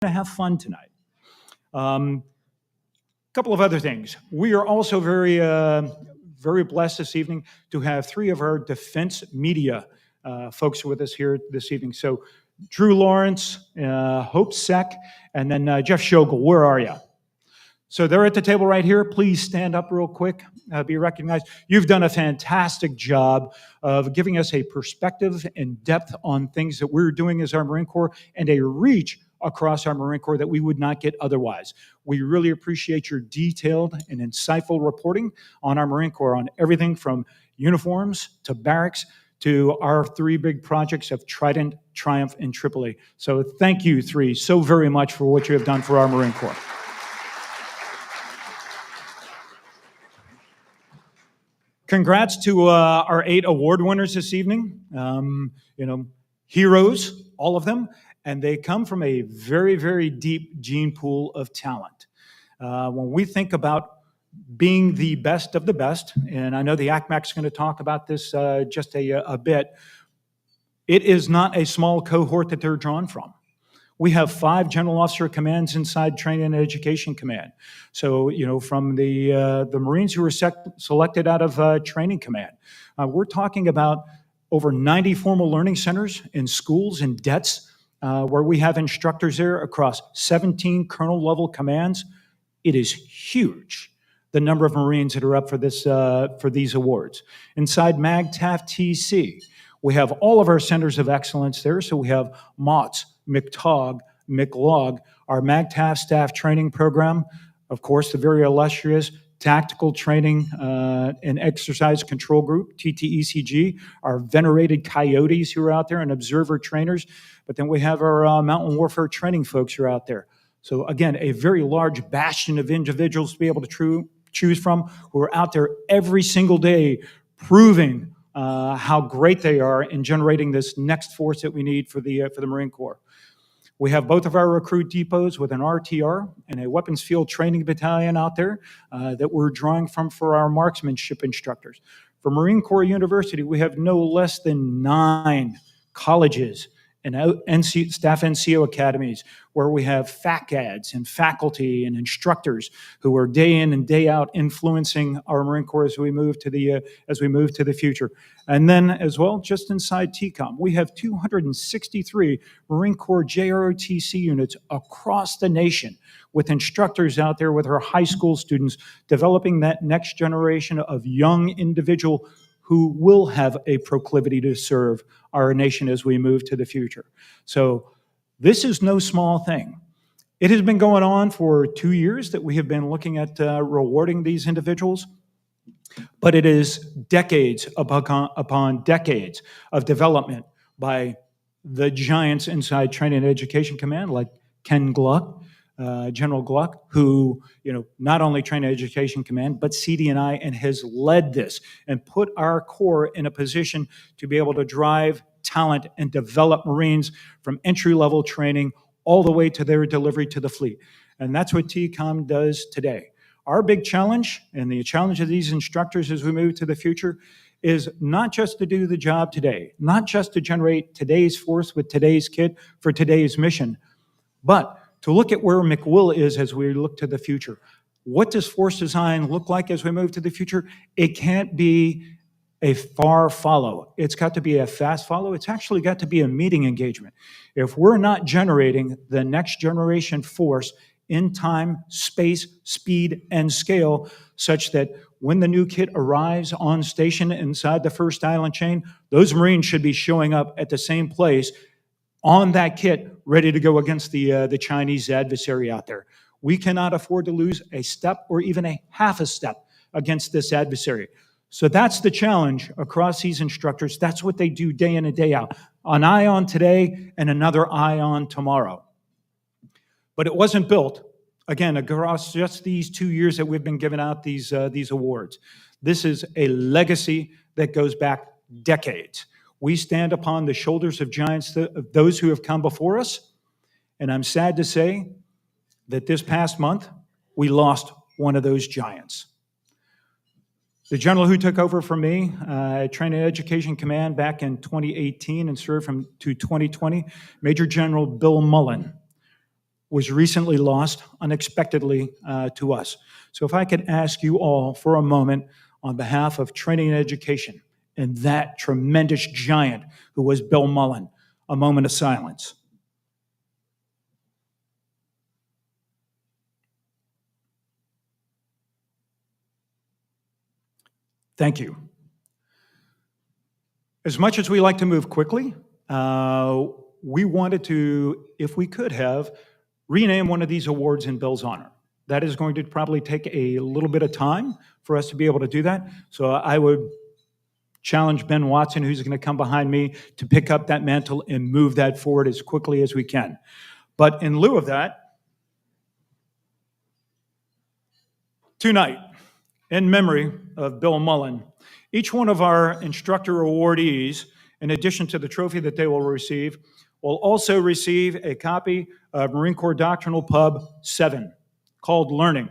to have fun tonight. A couple of other things. We are also very blessed this evening to have three of our defense media folks with us here this evening. So Drew Lawrence, Hope Seck, and then Jeff Shogel. Where are you? So they're at the table right here. Please stand up real quick, be recognized. You've done a fantastic job of giving us a perspective and depth on things that we're doing as our Marine Corps and a reach across our Marine Corps that we would not get otherwise. We really appreciate your detailed and insightful reporting on our Marine Corps, on everything from uniforms to barracks to our three big projects of Trident, Triumph, and Tripoli. So thank you three so very much for what you have done for our Marine Corps. Congrats to our 8 award winners this evening. Heroes, all of them, and they come from a very, very deep gene pool of talent. When we think about being the best of the best, and I know the ACMAC's going to talk about this just a bit, it is not a small cohort that they're drawn from. We have 5 general officer commands inside Training and Education Command. So, from the Marines who were selected out of Training Command, we're talking about over 90 formal learning centers in schools and DETs, where we have instructors there across 17 colonel-level commands. It is huge, the number of Marines that are up for these awards. Inside MAGTAF TC, we have all of our centers of excellence there. So we have MOTS, McTOG, McLog, our MAGTAF staff training program, of course, the very illustrious Tactical Training and Exercise Control Group, TTECG, our venerated Coyotes who are out there and observer trainers. But then we have our Mountain Warfare Training folks who are out there. So again, a very large bastion of individuals to be able to choose from who are out there every single day proving how great they are in generating this next force that we need for the Marine Corps. We have both of our recruit depots with an RTR and a weapons field training battalion out there that we're drawing from for our marksmanship instructors. For Marine Corps University, we have no less than 9 colleges and staff NCO academies where we have FACADs and faculty and instructors who are day in and day out influencing our Marine Corps as we move to the future. And then as well, just inside TCOM, we have 263 Marine Corps JROTC units across the nation with instructors out there with our high school students developing that next generation of young individual who will have a proclivity to serve our nation as we move to the future. So this is no small thing. It has been going on for 2 years that we have been looking at rewarding these individuals, but it is decades upon decades of development by the giants inside Training and Education Command, like Ken Gluck, General Gluck, who not only Training and Education Command, but CD&I, and has led this and put our Corps in a position to be able to drive talent and develop Marines from entry-level training all the way to their delivery to the fleet. And that's what TCOM does today. Our big challenge, and the challenge of these instructors as we move to the future, is not just to do the job today, not just to generate today's force with today's kit for today's mission, but to look at where McWill is as we look to the future. What does force design look like as we move to the future? It can't be a far follow. It's got to be a fast follow. It's actually got to be a meeting engagement. If we're not generating the next generation force in time, space, speed, and scale, such that when the new kit arrives on station inside the first island chain, those Marines should be showing up at the same place on that kit, ready to go against the Chinese adversary out there. We cannot afford to lose a step or even a half a step against this adversary. So that's the challenge across these instructors. That's what they do day in and day out. An eye on today and another eye on tomorrow. But it wasn't built, again, across just these 2 years that we've been giving out these awards. This is a legacy that goes back decades. We stand upon the shoulders of giants, of those who have come before us. And I'm sad to say that this past month, we lost one of those giants. The general who took over from me, Training and Education Command back in 2018 and served to 2020, Major General Bill Mullen, was recently lost unexpectedly to us. So if I could ask you all for a moment on behalf of training and education and that tremendous giant who was Bill Mullen, a moment of silence. Thank you. As much as we like to move quickly, we wanted to, if we could have, rename one of these awards in Bill's honor. That is going to probably take a little bit of time for us to be able to do that. So I would challenge Ben Watson, who's going to come behind me, to pick up that mantle and move that forward as quickly as we can. But in lieu of that, tonight, in memory of Bill Mullen, each one of our instructor awardees, in addition to the trophy that they will receive, will also receive a copy of Marine Corps Doctrinal Pub 7 called Learning.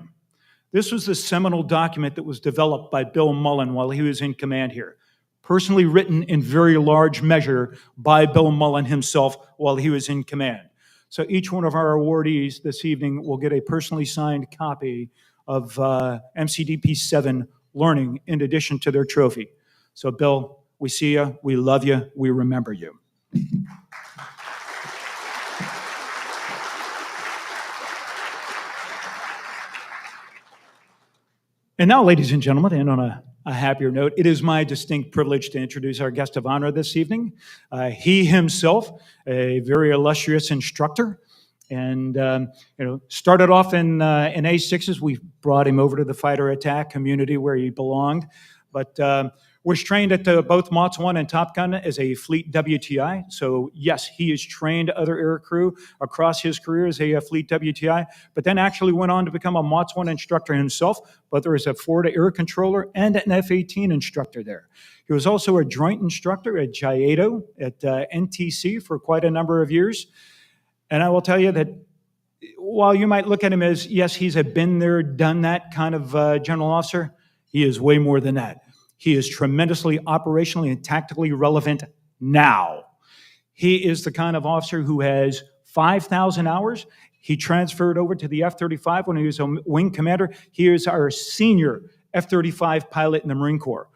This was the seminal document that was developed by Bill Mullen while he was in command here, personally written in very large measure by Bill Mullen himself while he was in command. So each one of our awardees this evening will get a personally signed copy of MCDP 7 Learning in addition to their trophy. So Bill, we see you, we love you, we remember you. And now, ladies and gentlemen, and on a happier note, it is my distinct privilege to introduce our guest of honor this evening. He himself, a very illustrious instructor, and started off in A6s. We brought him over to the fighter attack community where he belonged, but was trained at both MOTS 1 and Top Gun as a fleet WTI. So yes, he has trained other air crew across his career as a fleet WTI, but then actually went on to become a MOTS 1 instructor himself, but there was a Florida Air Controller and an F-18 instructor there. He was also a joint instructor at JIATO at NTC for quite a number of years. And I will tell you that while you might look at him as, yes, he's a been there, done that kind of general officer, he is way more than that. He is tremendously operationally and tactically relevant now. He is the kind of officer who has 5,000 hours. He transferred over to the F-35 when he was a wing commander. He is our senior F-35 pilot in the Marine Corps.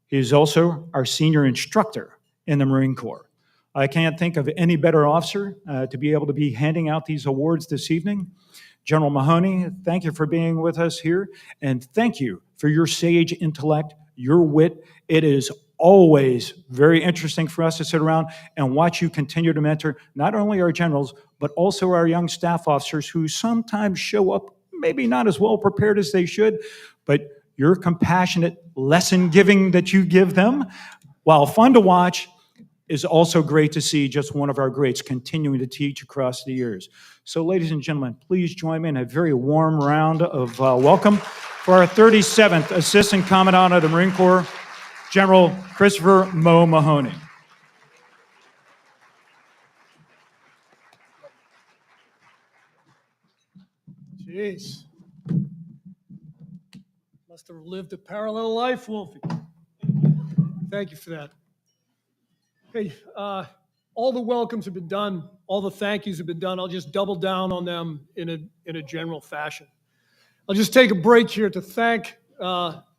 He is also our senior instructor in the Marine Corps. I can't think of any better officer to be able to be handing out these awards this evening. General Mahoney, thank you for being with us here, and thank you for your sage intellect, your wit. It is always very interesting for us to sit around and watch you continue to mentor not only our generals, but also our young staff officers who sometimes show up maybe not as well prepared as they should, but your compassionate lesson giving that you give them, while fun to watch, is also great to see just one of our greats continuing to teach across the years. So ladies and gentlemen, please join me in a very warm round of welcome for our 37th Assistant Commandant of the Marine Corps, General Christopher Mo Mahoney. Jeez. Must have lived a parallel life, Wolfie. Thank you for that. Hey, all the welcomes have been done. All the thank yous have been done. I'll just double down on them in a general fashion. I'll just take a break here to thank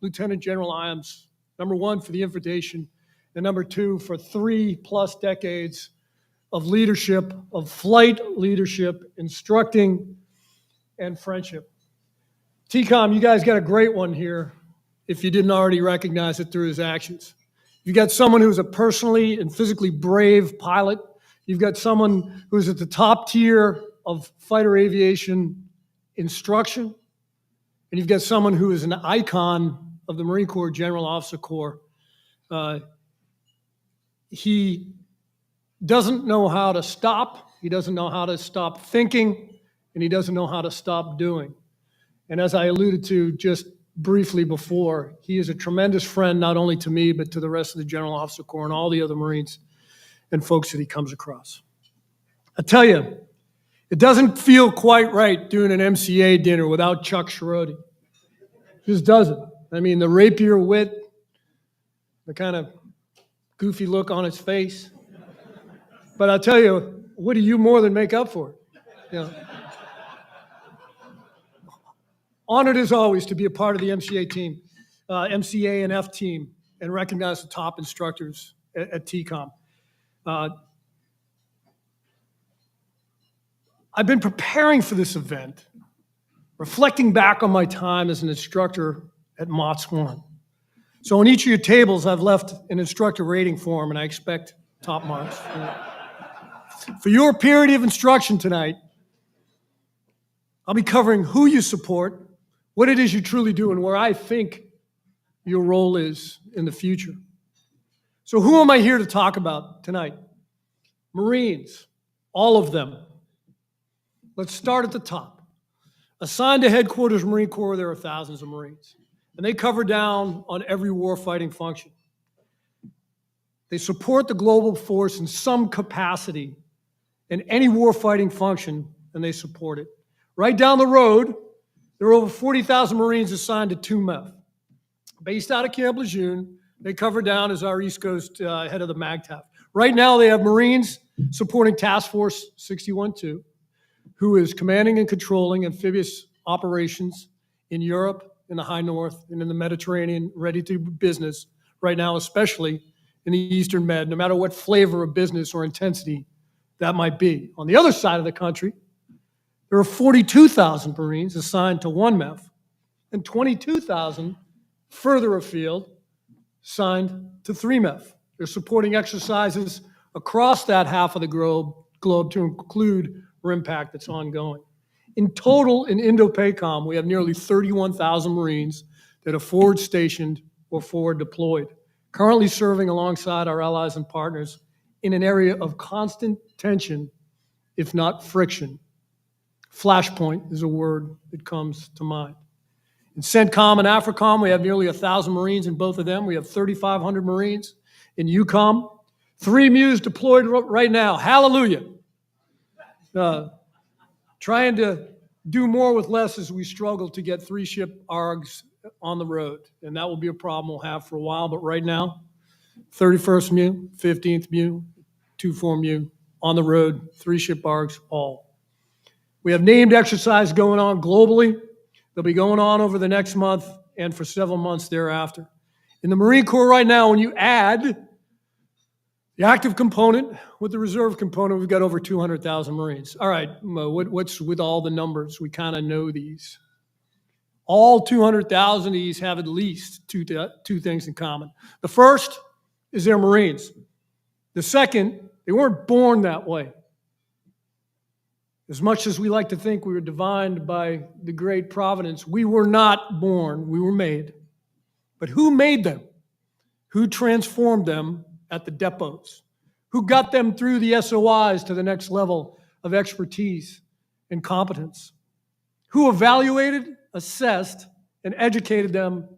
Lieutenant General Iams, number one, for the invitation, and number two, for 3+ decades of leadership, of flight leadership, instructing, and friendship. TCOM, you guys got a great one here if you didn't already recognize it through his actions. You've got someone who's a personally and physically brave pilot. You've got someone who's at the top tier of fighter aviation instruction. And you've got someone who is an icon of the Marine Corps General Officer Corps. He doesn't know how to stop. He doesn't know how to stop thinking. And he doesn't know how to stop doing. And as I alluded to just briefly before, he is a tremendous friend, not only to me, but to the rest of the General Officer Corps and all the other Marines and folks that he comes across. I tell you, it doesn't feel quite right doing an MCA dinner without Chuck Schirodi. It just doesn't. I mean, the rapier wit, the kind of goofy look on his face. But I'll tell you, what do you more than make up for it? You know? Honored as always to be a part of the MCA team, MCA and F team, and recognize the top instructors at TCOM. I've been preparing for this event, reflecting back on my time as an instructor at MOTS 1. So on each of your tables, I've left an instructor rating form, and I expect top marks. For your period of instruction tonight, I'll be covering who you support, what it is you truly do, and where I think your role is in the future. So who am I here to talk about tonight? Marines, all of them. Let's start at the top. Assigned to Headquarters Marine Corps, there are thousands of Marines, and they cover down on every warfighting function. They support the global force in some capacity in any warfighting function, and they support it. Right down the road, there are over 40,000 Marines assigned to 2MEF. Based out of Camp Lejeune, they cover down as our East Coast head of the MAGTF. Right now, they have Marines supporting Task Force 61-2, who is commanding and controlling amphibious operations in Europe, in the High North, and in the Mediterranean, ready to do business right now, especially in the Eastern Med, no matter what flavor of business or intensity that might be. On the other side of the country, there are 42,000 Marines assigned to 1MEF and 22,000 further afield assigned to 3MEF. They're supporting exercises across that half of the globe to include RIMPAC that's ongoing. In total, in Indo-PACOM, we have nearly 31,000 Marines that are forward stationed or forward deployed, currently serving alongside our allies and partners in an area of constant tension, if not friction. Flashpoint is a word that comes to mind. In CENTCOM and AFRICOM, we have nearly 1,000 Marines in both of them. We have 3,500 Marines in EUCOM. 3 MEUs deployed right now. Hallelujah. Trying to do more with less as we struggle to get 3-ship ARGs on the road. And that will be a problem we'll have for a while. But right now, 31st MEU, 15th MEU, 2-4 MEU on the road, 3-ship ARGs, all. We have named exercises going on globally. They'll be going on over the next month and for several months thereafter. In the Marine Corps right now, when you add the active component with the reserve component, we've got over 200,000 Marines. All right, what's with all the numbers? We kind of know these. All 200,000 of these have at least two things in common. The first is they're Marines. The second, they weren't born that way. As much as we like to think we were divined by the great providence, we were not born, we were made. But who made them? Who transformed them at the depots? Who got them through the SOIs to the next level of expertise and competence? Who evaluated, assessed, and educated them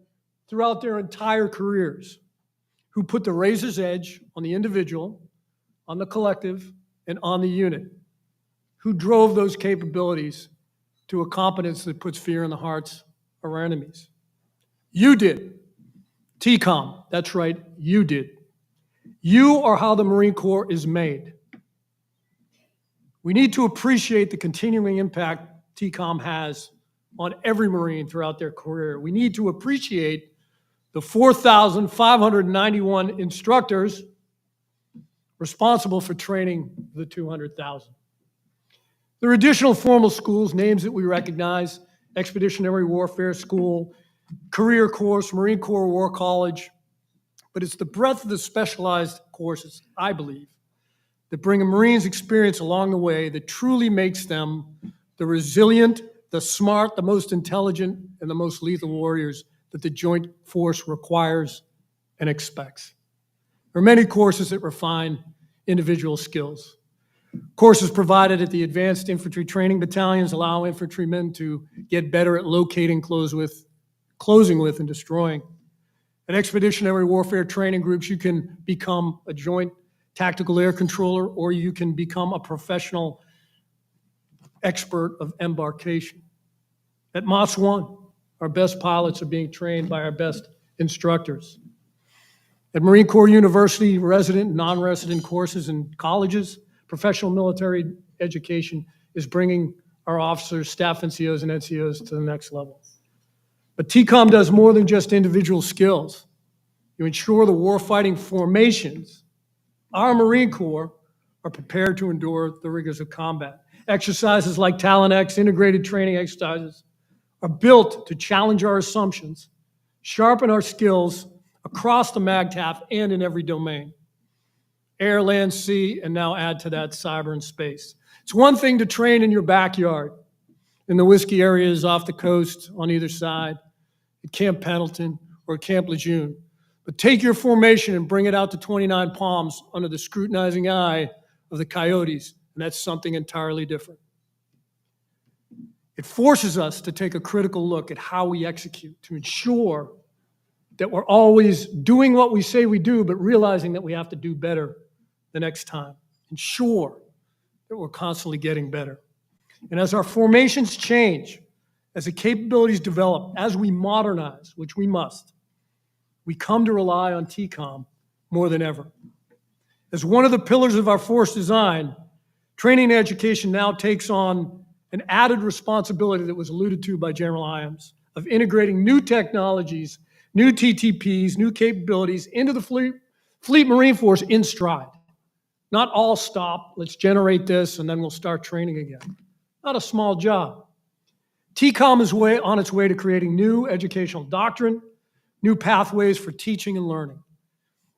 throughout their entire careers? Who put the razor's edge on the individual, on the collective, and on the unit? Who drove those capabilities to a competence that puts fear in the hearts of our enemies? You did. TCOM, that's right, you did. You are how the Marine Corps is made. We need to appreciate the continuing impact TCOM has on every Marine throughout their career. We need to appreciate the 4,591 instructors responsible for training the 200,000. There are additional formal schools, names that we recognize: Expeditionary Warfare School, Career Course, Marine Corps War College. But it's the breadth of the specialized courses, I believe, that bring a Marine's experience along the way that truly makes them the resilient, the smart, the most intelligent, and the most lethal warriors that the joint force requires and expects. There are many courses that refine individual skills. Courses provided at the Advanced Infantry Training Battalions allow infantrymen to get better at locating, closing with, and destroying. At Expeditionary Warfare Training Groups, you can become a joint tactical air controller, or you can become a professional expert of embarkation. At MOTS 1, our best pilots are being trained by our best instructors. At Marine Corps University, resident and non-resident courses and colleges, professional military education is bringing our officers, staff NCOs, and NCOs to the next level. But TCOM does more than just individual skills. You ensure the warfighting formations, our Marine Corps, are prepared to endure the rigors of combat. Exercises like Talent X, integrated training exercises, are built to challenge our assumptions, sharpen our skills across the MAGTF and in every domain. Air, land, sea, and now add to that cyber and space. It's one thing to train in your backyard, in the Whiskey areas off the coast on either side, at Camp Pendleton or Camp Lejeune. But take your formation and bring it out to 29 Palms under the scrutinizing eye of the coyotes, and that's something entirely different. It forces us to take a critical look at how we execute to ensure that we're always doing what we say we do, but realizing that we have to do better the next time. Ensure that we're constantly getting better. And as our formations change, as the capabilities develop, as we modernize, which we must, we come to rely on TCOM more than ever. As one of the pillars of our force design, training and education now takes on an added responsibility that was alluded to by General Iams of integrating new technologies, new TTPs, new capabilities into the Fleet Marine Force in stride. Not all stop, let's generate this, and then we'll start training again. Not a small job. TCOM is on its way to creating new educational doctrine, new pathways for teaching and learning,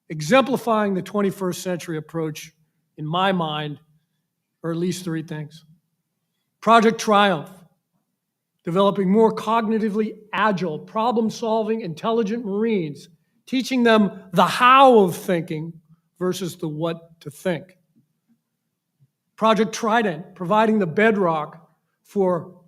exemplifying the 21st century approach, in my mind, are at least three things. Project Triumph, developing more cognitively agile, problem-solving, intelligent Marines, teaching them the how of thinking versus the what to think. Project Trident, providing the bedrock for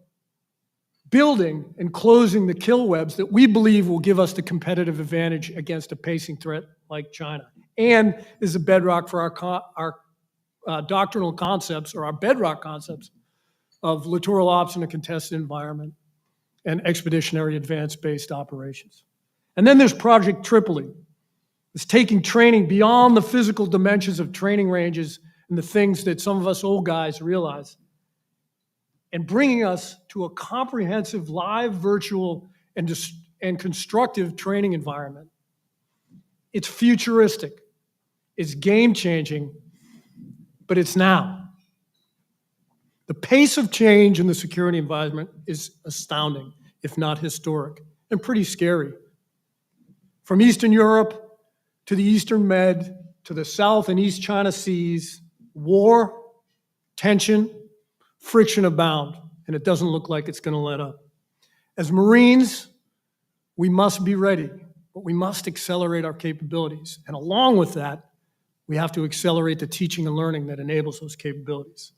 building and closing the kill webs that we believe will give us the competitive advantage against a pacing threat like China, and is a bedrock for our doctrinal concepts, or our bedrock concepts, of littoral ops in a contested environment and expeditionary advance-based operations. And then there's Project Tripoli. It's taking training beyond the physical dimensions of training ranges and the things that some of us old guys realize, and bringing us to a comprehensive live, virtual, and constructive training environment. It's futuristic, it's game-changing, but it's now. The pace of change in the security environment is astounding, if not historic, and pretty scary. From Eastern Europe to the Eastern Med, to the South and East China Seas, war, tension, friction abound, and it doesn't look like it's going to let up. As Marines, we must be ready, but we must accelerate our capabilities. And along with that, we have to accelerate the teaching and learning that enables those capabilities.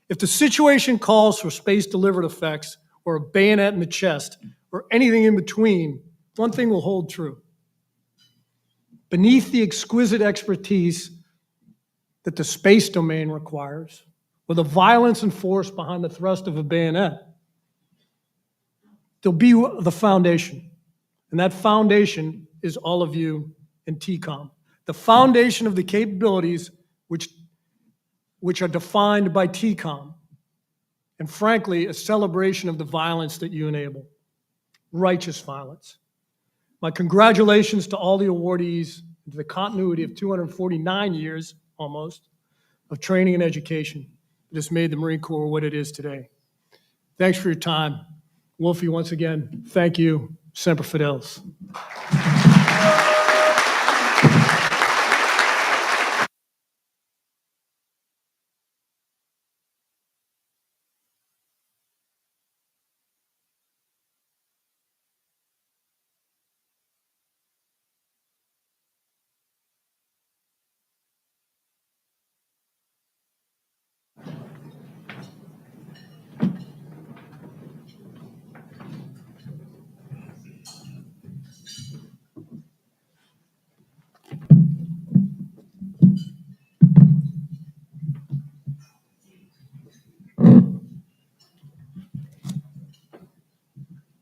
If the situation calls for space-delivered effects, or a bayonet in the chest, or anything in between, one thing will hold true. Beneath the exquisite expertise that the space domain requires, or the violence and force behind the thrust of a bayonet, there'll be the foundation. And that foundation is all of you in TCOM. The foundation of the capabilities which are defined by TCOM, and frankly, a celebration of the violence that you enable, righteous violence. My congratulations to all the awardees, to the continuity of 249 years, almost, of training and education that has made the Marine Corps what it is today. Thanks for your time. Wolfie, once again, thank you. Semper Fidelis.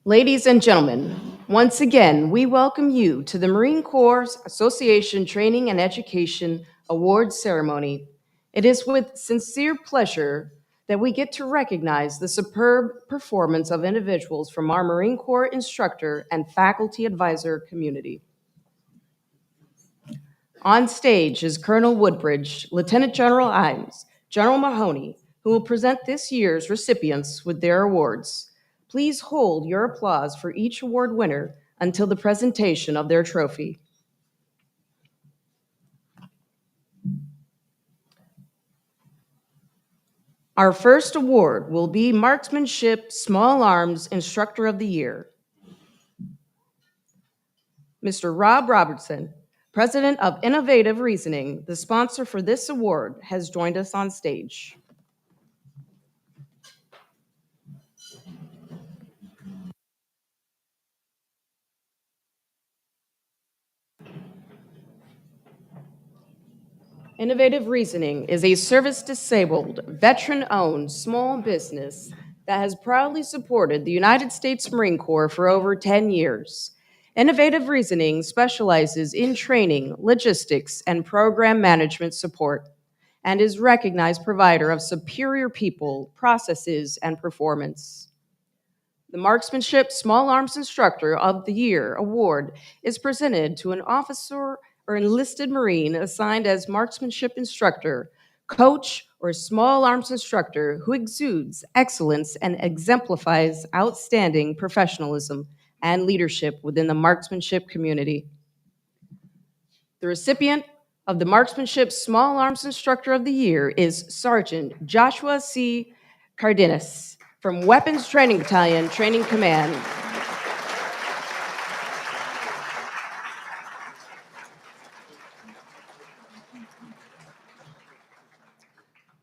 Ladies and gentlemen, once again, we welcome you to the Marine Corps Association Training and Education Awards Ceremony. It is with sincere pleasure that we get to recognize the superb performance of individuals from our Marine Corps instructor and faculty advisor community. On stage is Colonel Woodbridge, Lieutenant General Imes, General Mahoney, who will present this year's recipients with their awards. Please hold your applause for each award winner until the presentation of their trophy. Our first award will be Marksmanship Small Arms Instructor of the Year. Mr. Rob Robertson, President of Innovative Reasoning, the sponsor for this award, has joined us on stage. Innovative Reasoning is a service-disabled, veteran-owned small business that has proudly supported the United States Marine Corps for over 10 years. Innovative Reasoning specializes in training, logistics, and program management support, and is recognized provider of superior people, processes, and performance. The Marksmanship Small Arms Instructor of the Year award is presented to an officer or enlisted Marine assigned as marksmanship instructor, coach, or small arms instructor who exudes excellence and exemplifies outstanding professionalism and leadership within the marksmanship community. The recipient of the Marksmanship Small Arms Instructor of the Year is Sergeant Joshua C. Cardenas from Weapons Training Battalion, Training Command.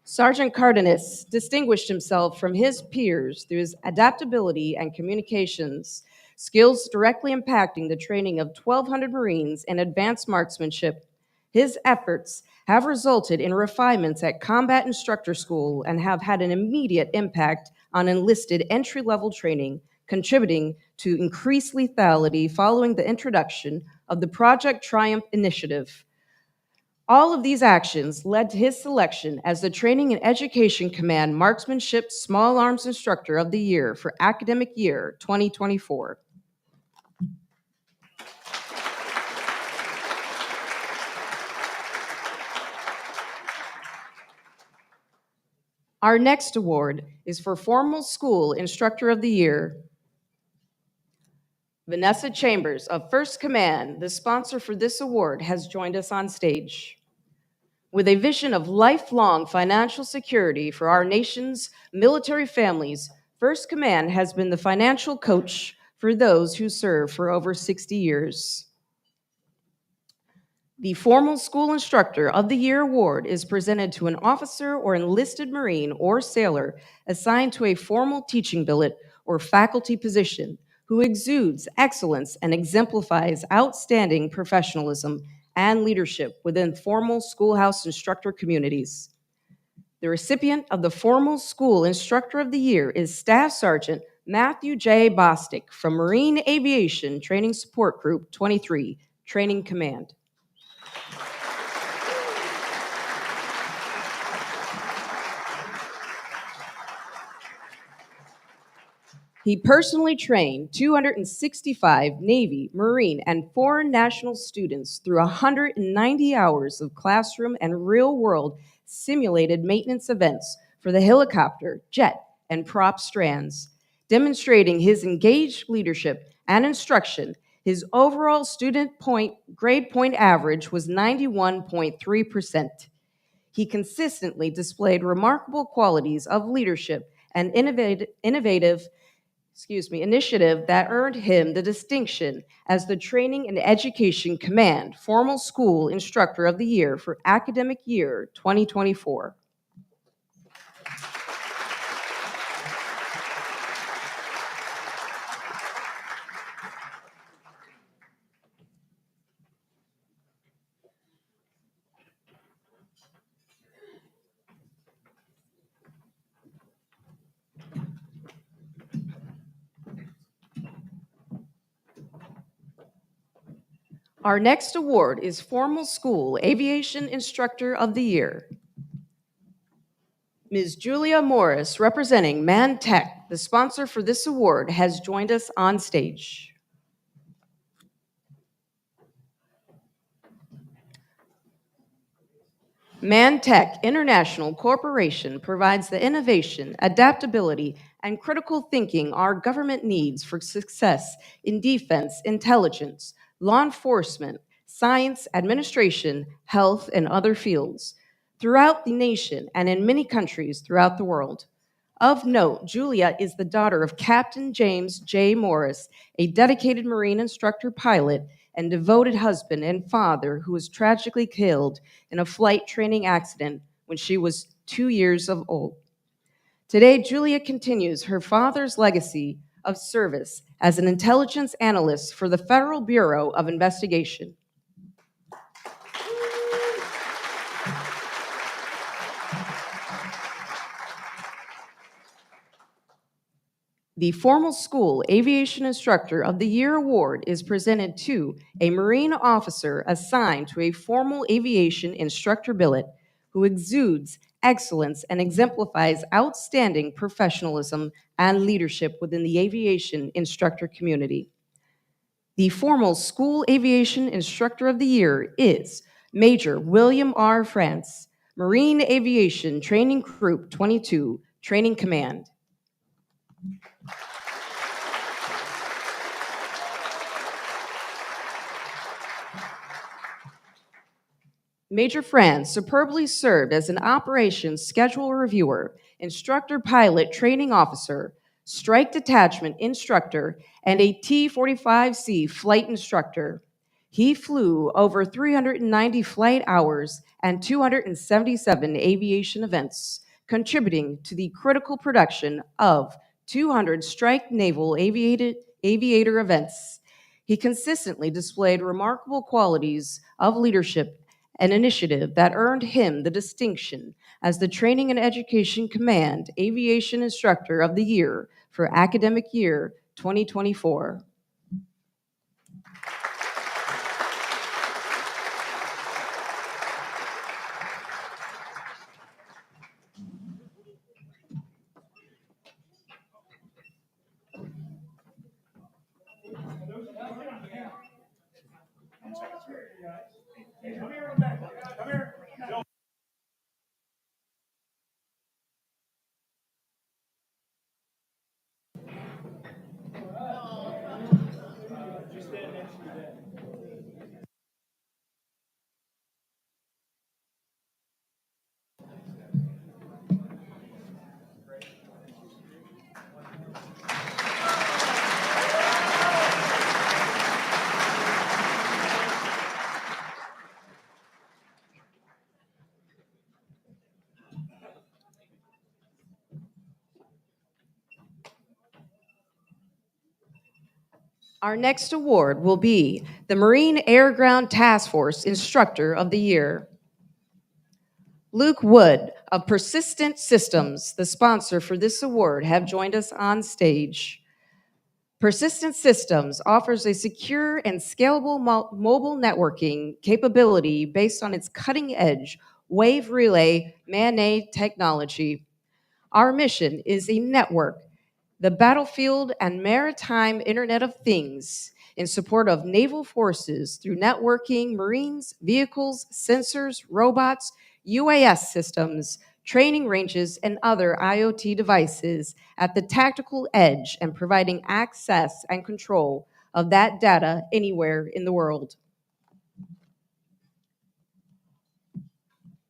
Sergeant Cardenas distinguished himself from his peers through his adaptability and communications skills directly impacting the training of 1,200 Marines in advanced marksmanship. His efforts have resulted in refinements at Combat Instructor School and have had an immediate impact on enlisted entry-level training, contributing to increased lethality following the introduction of the Project Triumph initiative. All of these actions led to his selection as the Training and Education Command Marksmanship Small Arms Instructor of the Year for academic year 2024. Our next award is for Formal School Instructor of the Year. Vanessa Chambers of First Command, the sponsor for this award, has joined us on stage. With a vision of lifelong financial security for our nation's military families, First Command has been the financial coach for those who serve for over 60 years. The Formal School Instructor of the Year award is presented to an officer or enlisted Marine or sailor assigned to a formal teaching billet or faculty position who exudes excellence and exemplifies outstanding professionalism and leadership within formal schoolhouse instructor communities. The recipient of the Formal School Instructor of the Year is Staff Sergeant Matthew J. Bostic from Marine Aviation Training Support Group 23, Training Command. He personally trained 265 Navy, Marine, and foreign national students through 190 hours of classroom and real-world simulated maintenance events for the helicopter, jet, and prop strands. Demonstrating his engaged leadership and instruction, his overall student grade point average was 91.3%. He consistently displayed remarkable qualities of leadership and initiative that earned him the distinction as the Training and Education Command Formal School Instructor of the Year for academic year 2024. Our next award is Formal School Aviation Instructor of the Year. Ms. Julia Morris, representing Man Tech, the sponsor for this award, has joined us on stage. Man Tech International Corporation provides the innovation, adaptability, and critical thinking our government needs for success in defense, intelligence, law enforcement, science, administration, health, and other fields throughout the nation and in many countries throughout the world. Of note, Julia is the daughter of Captain James J. Morris, a dedicated Marine instructor pilot and devoted husband and father who was tragically killed in a flight training accident when she was 2 years of old. Today, Julia continues her father's legacy of service as an intelligence analyst for the Federal Bureau of Investigation. The Formal School Aviation Instructor of the Year Award is presented to a Marine officer assigned to a formal aviation instructor billet who exudes excellence and exemplifies outstanding professionalism and leadership within the aviation instructor community. The Formal School Aviation Instructor of the Year is Major William R. France, Marine Aviation Training Group 22, Training Command. Major Franz superbly served as an operations schedule reviewer, instructor pilot training officer, strike detachment instructor, and a T-45C flight instructor. He flew over 390 flight hours and 277 aviation events, contributing to the critical production of 200 strike naval aviator events. He consistently displayed remarkable qualities of leadership, an initiative that earned him the distinction as the Training and Education Command Aviation Instructor of the Year for academic year 2024. Our next award will be the Marine Air Ground Task Force Instructor of the Year. Luke Wood of Persistent Systems, the sponsor for this award, have joined us on stage. Persistent Systems offers a secure and scalable mobile networking capability based on its cutting-edge wave relay man-made technology. Our mission is a network, the battlefield and maritime Internet of Things, in support of naval forces through networking Marines, vehicles, sensors, robots, UAS systems, training ranges, and other IoT devices at the tactical edge and providing access and control of that data anywhere in the world.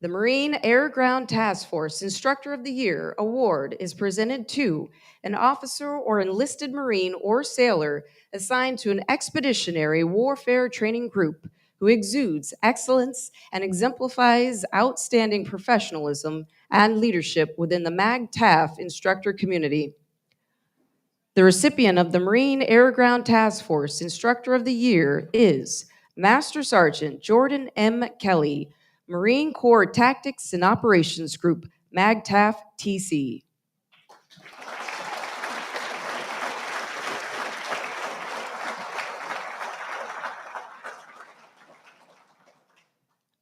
The Marine Air Ground Task Force Instructor of the Year Award is presented to an officer or enlisted Marine or sailor assigned to an expeditionary warfare training group who exudes excellence and exemplifies outstanding professionalism and leadership within the MAGTAF instructor community. The recipient of the Marine Air Ground Task Force Instructor of the Year is Master Sergeant Jordan M. Kelly, Marine Corps Tactics and Operations Group, MAGTAF TC.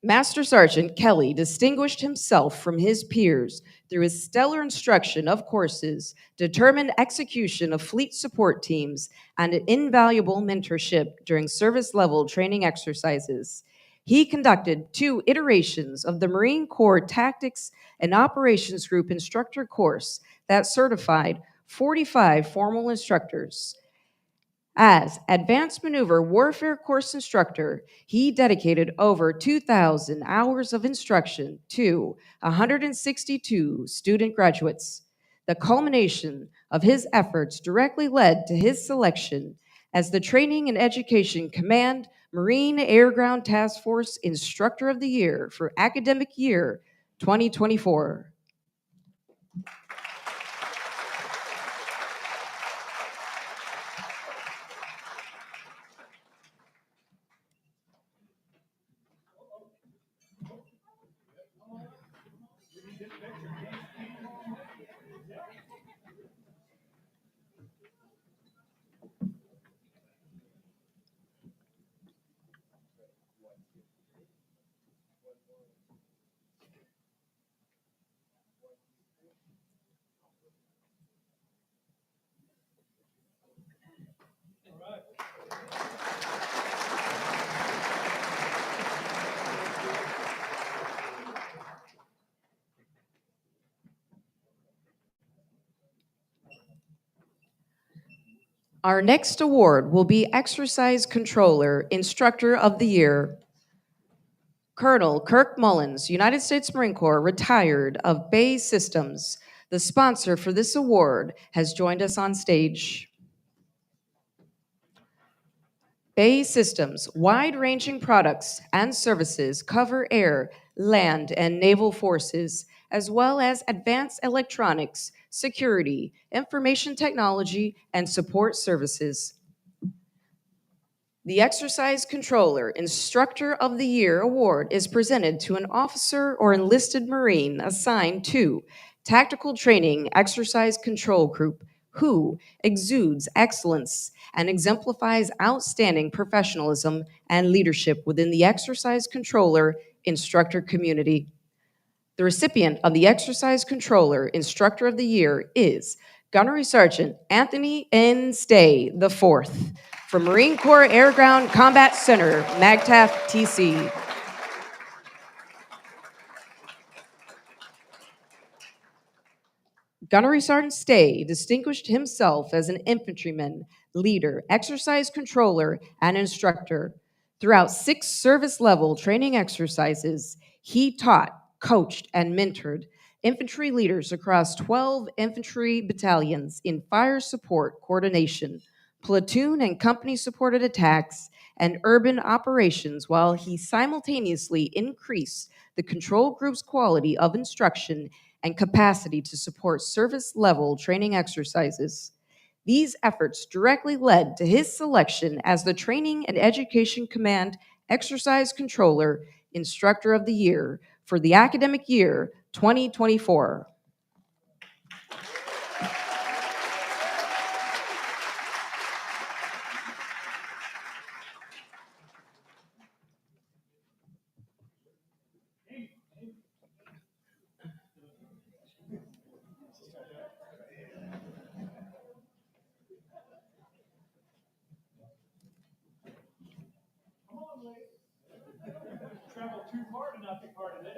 Master Sergeant Kelly distinguished himself from his peers through his stellar instruction of courses, determined execution of fleet support teams, and an invaluable mentorship during service level training exercises. He conducted 2 iterations of the Marine Corps Tactics and Operations Group instructor course that certified 45 formal instructors. As Advanced Maneuver Warfare Course instructor, he dedicated over 2,000 hours of instruction to 162 student graduates. The culmination of his efforts directly led to his selection as the Training and Education Command Marine Air Ground Task Force Instructor of the Year for academic year 2024. Our next award will be Exercise Controller Instructor of the Year. Colonel Kirk Mullins, United States Marine Corps, retired of Bay Systems. The sponsor for this award has joined us on stage. Bay Systems' wide-ranging products and services cover air, land, and naval forces, as well as advanced electronics, security, information technology, and support services. The Exercise Controller Instructor of the Year award is presented to an officer or enlisted Marine assigned to Tactical Training Exercise Control Group who exudes excellence and exemplifies outstanding professionalism and leadership within the Exercise Controller Instructor community. The recipient of the Exercise Controller Instructor of the Year is Gunnery Sergeant Anthony N. Stay IV from Marine Corps Air Ground Combat Center, MAGTF, TC. Gunnery Sergeant Stay distinguished himself as an infantryman, leader, exercise controller, and instructor. Throughout 6 service-level training exercises, he taught, coached, and mentored infantry leaders across 12 infantry battalions in fire support coordination, platoon and company-supported attacks, and urban operations, while he simultaneously increased the control group's quality of instruction and capacity to support service-level training exercises. These efforts directly led to his selection as the Training and Education Command Exercise Controller Instructor of the Year for the academic year 2024. Travel too far to not be part of this.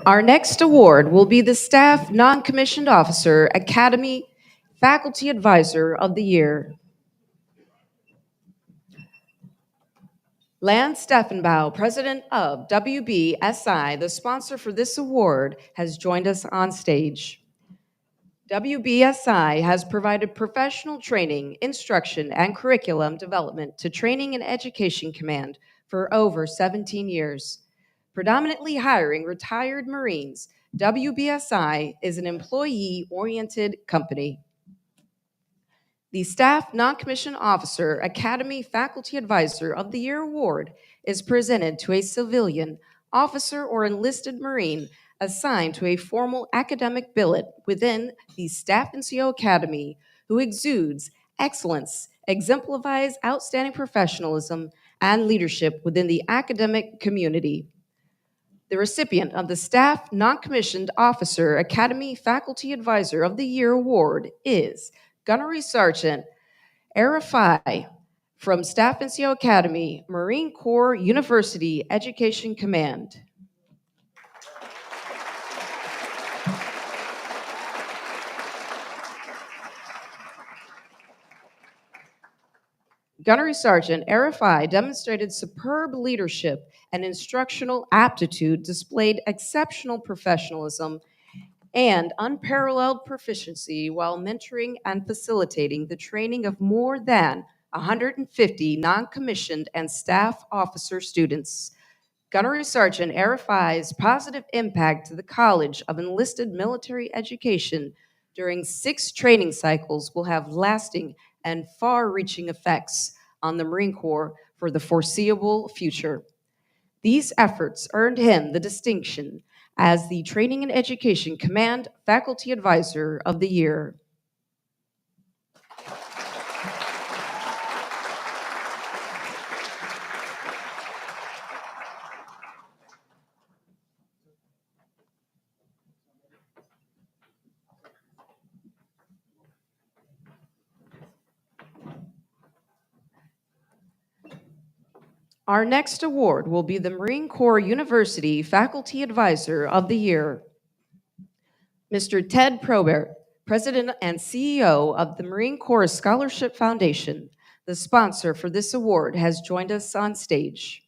Our next award will be the Staff Non-Commissioned Officer Academy Faculty Advisor of the Year. Lance Steffenbaugh, president of WBSI, the sponsor for this award, has joined us on stage. WBSI has provided professional training, instruction, and curriculum development to Training and Education Command for over 17 years. Predominantly hiring retired Marines, WBSI is an employee-oriented company. The Staff Non-Commissioned Officer Academy Faculty Advisor of the Year Award is presented to a civilian, officer, or enlisted Marine assigned to a formal academic billet within the Staff NCO Academy who exudes excellence, exemplifies outstanding professionalism, and leadership within the academic community. The recipient of the Staff Non-Commissioned Officer Academy Faculty Advisor of the Year Award is Gunnery Sergeant Arifai from Staff NCO Academy, Marine Corps University Education Command. Gunnery Sergeant Arifai demonstrated superb leadership and instructional aptitude, displayed exceptional professionalism, and unparalleled proficiency while mentoring and facilitating the training of more than 150 non-commissioned and staff officer students. Gunnery Sergeant Arifai's positive impact to the College of Enlisted Military Education during 6 training cycles will have lasting and far-reaching effects on the Marine Corps for the foreseeable future. These efforts earned him the distinction as the Training and Education Command Faculty Advisor of the Year. Our next award will be the Marine Corps University Faculty Advisor of the Year. Mr. Ted Probert, President and CEO of the Marine Corps Scholarship Foundation, the sponsor for this award, has joined us on stage.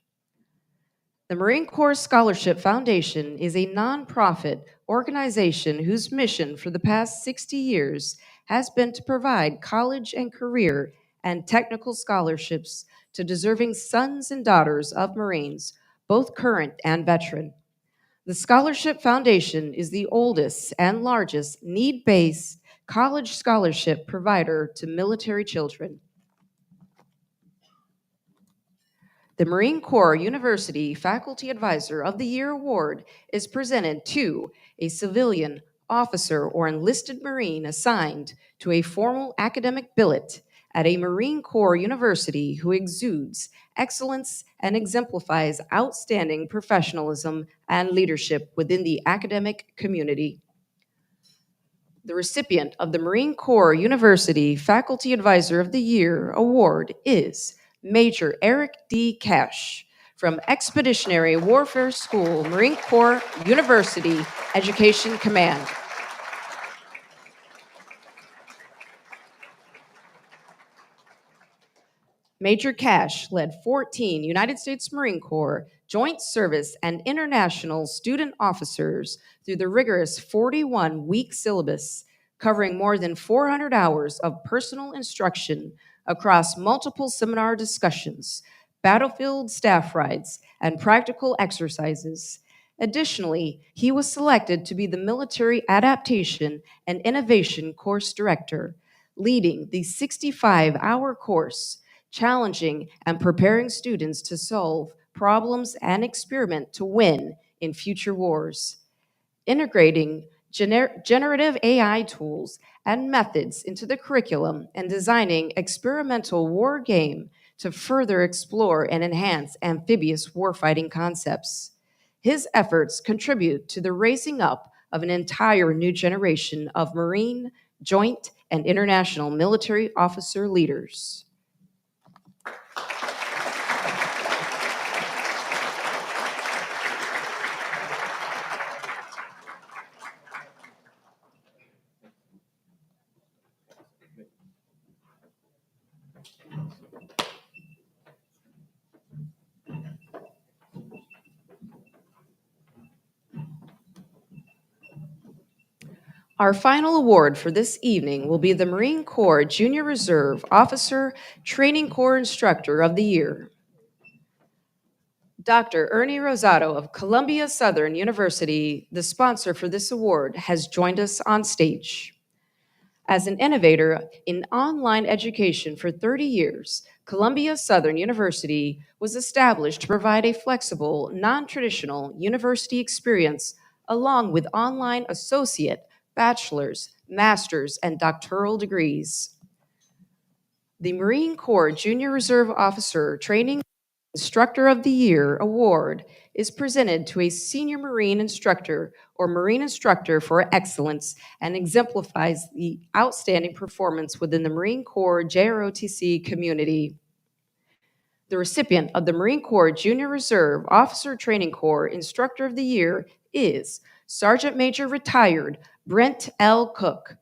The Marine Corps Scholarship Foundation is a nonprofit organization whose mission for the past 60 years has been to provide college and career and technical scholarships to deserving sons and daughters of Marines, both current and veteran. The Scholarship Foundation is the oldest and largest need-based college scholarship provider to military children. The Marine Corps University Faculty Advisor of the Year Award is presented to a civilian, officer, or enlisted Marine assigned to a formal academic billet at a Marine Corps university who exudes excellence and exemplifies outstanding professionalism and leadership within the academic community. The recipient of the Marine Corps University Faculty Advisor of the Year Award is Major Eric D. Cash from Expeditionary Warfare School, Marine Corps University Education Command. Major Cash led 14 United States Marine Corps Joint Service and International student officers through the rigorous 41-week syllabus, covering more than 400 hours of personal instruction across multiple seminar discussions, battlefield staff rides, and practical exercises. Additionally, he was selected to be the Military Adaptation and Innovation Course Director, leading the 65-hour course, challenging and preparing students to solve problems and experiment to win in future wars. Integrating generative AI tools and methods into the curriculum and designing experimental war game to further explore and enhance amphibious warfighting concepts. His efforts contribute to the raising up of an entire new generation of Marine, joint, and international military officer leaders. Our final award for this evening will be the Marine Corps Junior Reserve Officer Training Corps Instructor of the Year. Dr. Ernie Rosado of Columbia Southern University, the sponsor for this award, has joined us on stage. As an innovator in online education for 30 years, Columbia Southern University was established to provide a flexible, non-traditional university experience along with online associate, bachelor's, master's, and doctoral degrees. The Marine Corps Junior Reserve Officer Training Instructor of the Year award is presented to a senior Marine instructor or Marine instructor for excellence and exemplifies the outstanding performance within the Marine Corps JROTC community. The recipient of the Marine Corps Junior Reserve Officer Training Corps Instructor of the Year is Sergeant Major Retired Brent L. Cook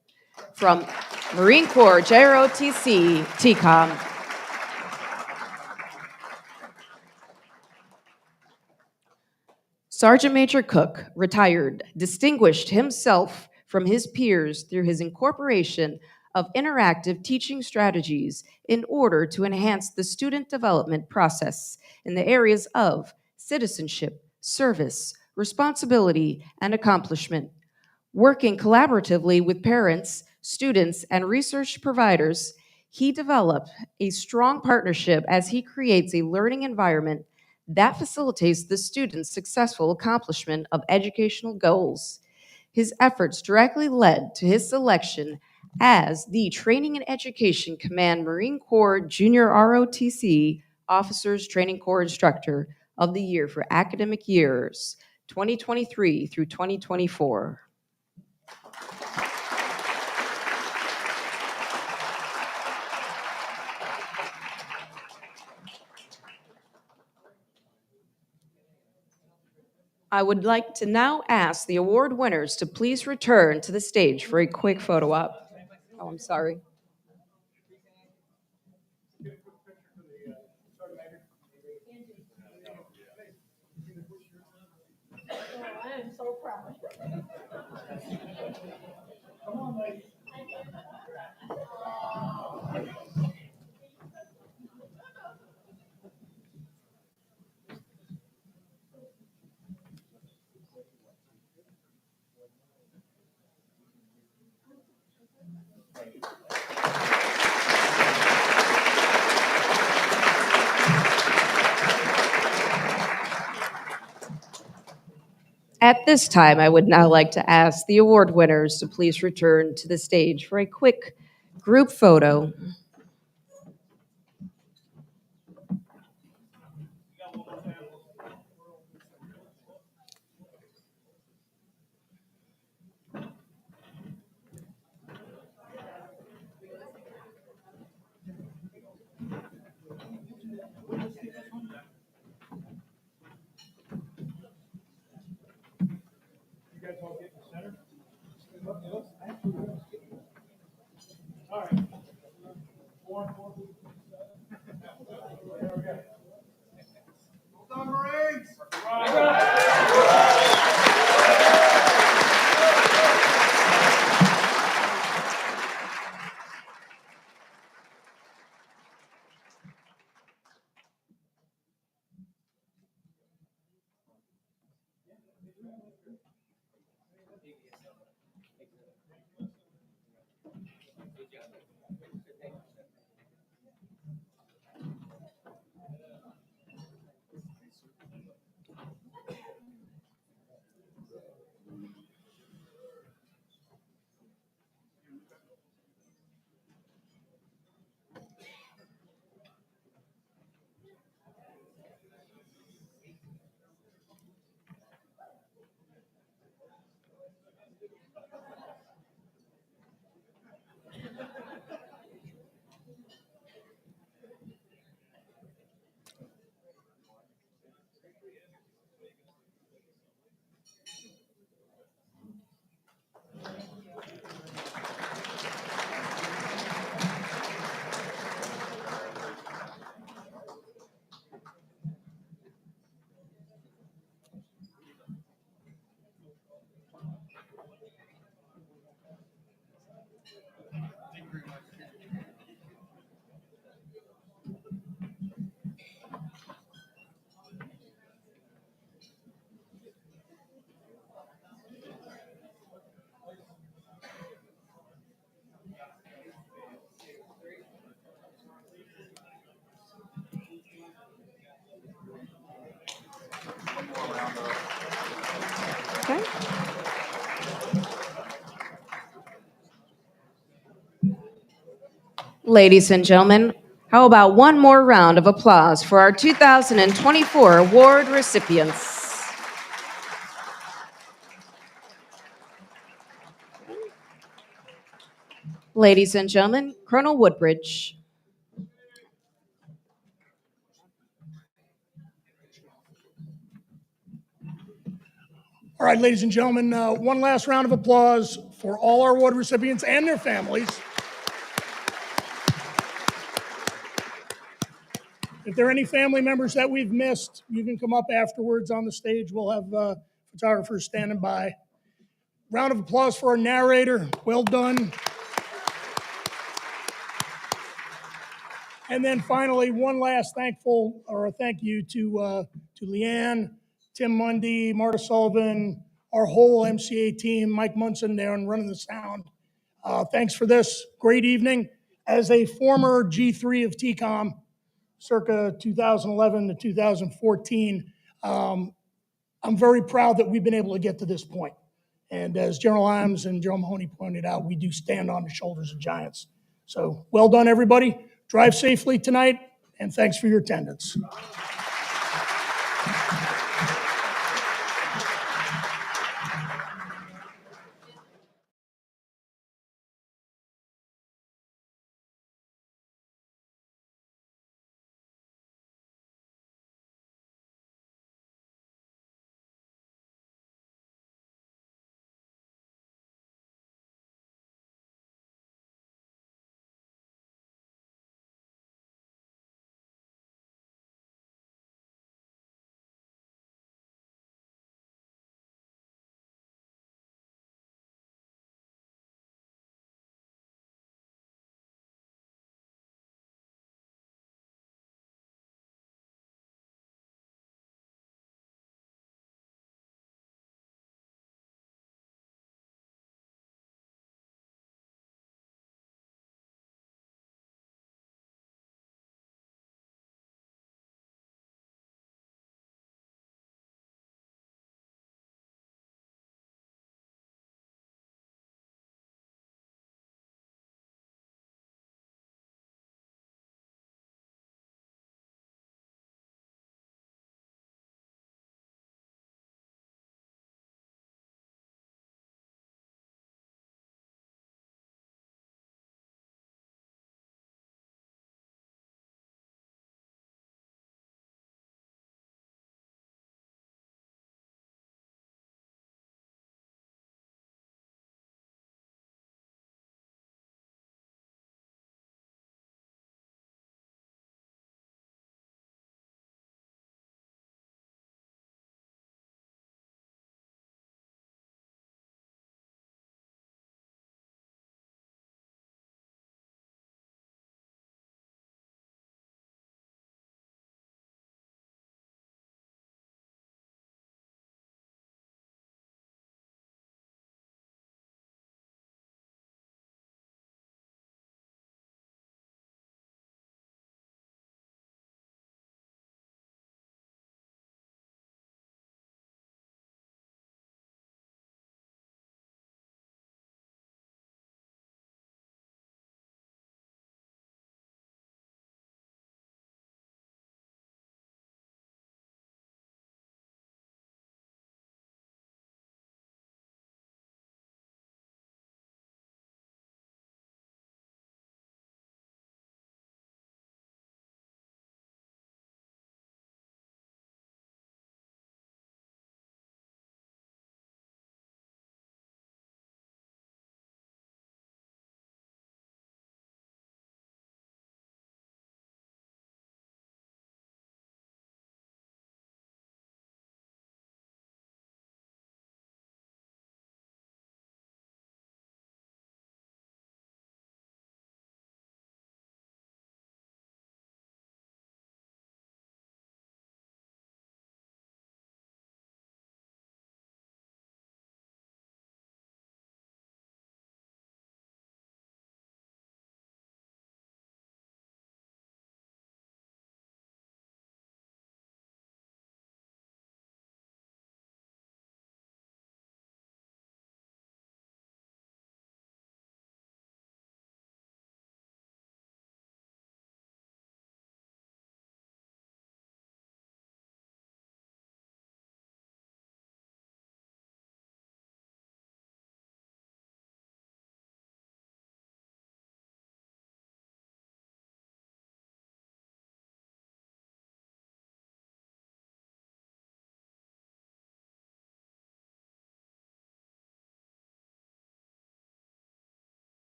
from Marine Corps JROTC TCOM. Sergeant Major Cook, retired, distinguished himself from his peers through his incorporation of interactive teaching strategies in order to enhance the student development process in the areas of citizenship, service, responsibility, and accomplishment. Working collaboratively with parents, students, and research providers, he developed a strong partnership as he creates a learning environment that facilitates the student's successful accomplishment of educational goals. His efforts directly led to his selection as the Training and Education Command Marine Corps Junior ROTC Officers Training Corps Instructor of the Year for academic years 2023 through 2024. I would like to now ask the award winners to please return to the stage for a quick photo op. Oh, I'm sorry. I am so proud. At this time, I would now like to ask the award winners to please return to the stage for a quick group photo. Ladies and gentlemen, how about one more round of applause for our 2024 award recipients? Ladies and gentlemen, Colonel Woodbridge. All right, ladies and gentlemen, one last round of applause for all our award recipients and their families. If there are any family members that we've missed, you can come up afterwards on the stage. We'll have photographers standing by. Round of applause for our narrator. Well done. And then finally, one last thank you to Leanne, Tim Mundy, Marta Sullivan, our whole MCA team, Mike Munson there and running the sound. Thanks for this great evening. As a former G3 of TCOM, circa 2011 to 2014, I'm very proud that we've been able to get to this point. And as General Imes and General Mahoney pointed out, we do stand on the shoulders of giants. So well done, everybody. Drive safely tonight, and thanks for your attendance.